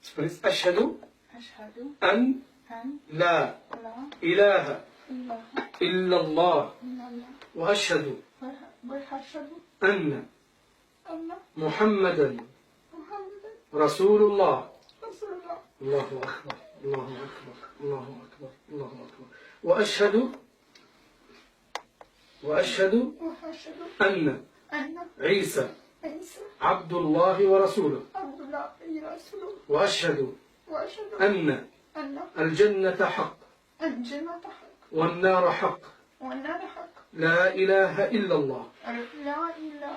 أشهد أشهد أن أن لا لا إله إله إلا الله إلا الله وأشهد وأشهد أن أن محمدا محمدا رسول الله. رسول الله. الله أكبر الله أكبر الله أكبر الله أكبر. وأشهد وأشهد أن أن عيسى عيسى عبد الله ورسوله. عبد الله ورسوله. وأشهد وأشهد أن أن الجنة حق الجنة حق والنار حق والنار حق. لا إله إلا الله لا إله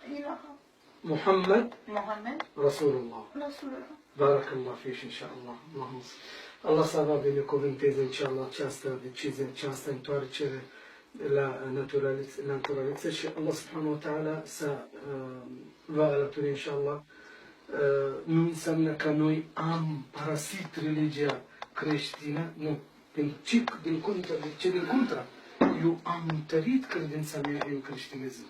إلا الله محمد محمد رسول الله. رسول الله. بارك الله فيك إن شاء الله. اللهم Allah să va binecuvânteze inshallah această decizie, această întoarcere la naturalitate și Allah subhanahu wa ta'ala să va alături inshallah. Nu înseamnă că noi am părăsit religia creștină, nu. Din contra, eu am întărit credința mea în creștinism.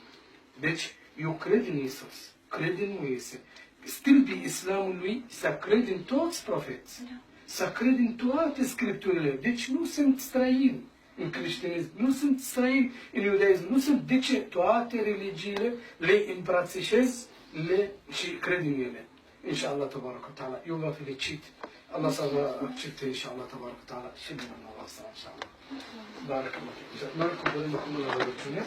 Deci, eu cred în Iisus, cred în Moise. Stâlpii islamului să cred în toți profeți, să cred în toate scripturile. Deci nu sunt străini în creștinism, nu sunt străini în iudaism, nu sunt. De ce? Toate religiile le îmbrățișez și cred în ele. Inshallah, tabaraka ta'ala. Eu vă felicit. Allah să vă accepte, inshallah, tabaraka ta'ala. Și din Allah, inshallah. Barakallah. Barakallah. Barakallah.